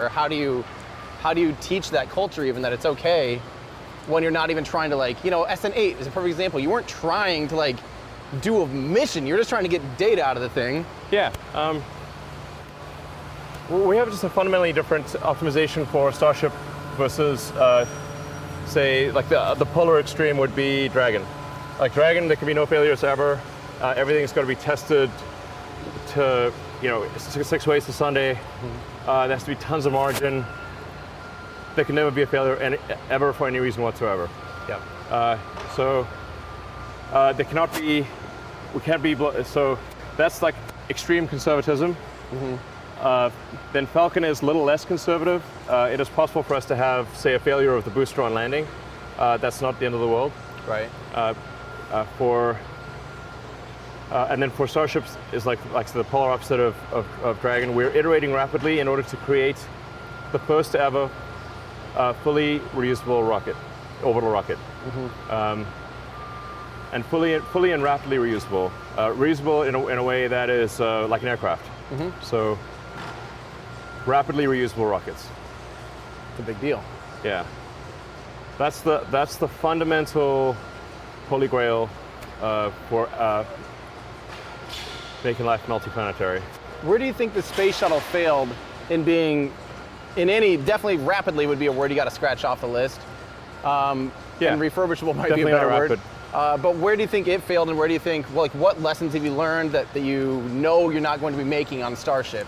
Or how do you teach that culture even that it's okay when you're not even trying to SN8 is a perfect example. You weren't trying to do a mission. You're just trying to get data out of the thing. Yeah. We have just a fundamentally different optimization for Starship versus, say, the polar extreme would be Dragon. Like Dragon, there can be no failures ever. Everything's got to be tested to 6 ways to Sunday. There has to be tons of margin. There can never be a failure ever for any reason whatsoever. Yeah. So there cannot be, we can't be, so that's like extreme conservatism. Then Falcon is a little less conservative. It is possible for us to have, say, a failure of the booster on landing. That's not the end of the world. Right. And then for Starships is like the polar opposite of Dragon. We're iterating rapidly in order to create the first ever fully reusable rocket, orbital rocket. And fully and rapidly reusable. Reusable in a way that is like an aircraft. So rapidly reusable rockets. It's a big deal. Yeah. That's the fundamental holy grail for making life multiplanetary. Where do you think the space shuttle failed in being, definitely rapidly would be a word you got to scratch off the list. And refurbishable might Definitely be a better not word. But where do you think it failed, and where do you think, what lessons have you learned that you know you're not going to be making on Starship?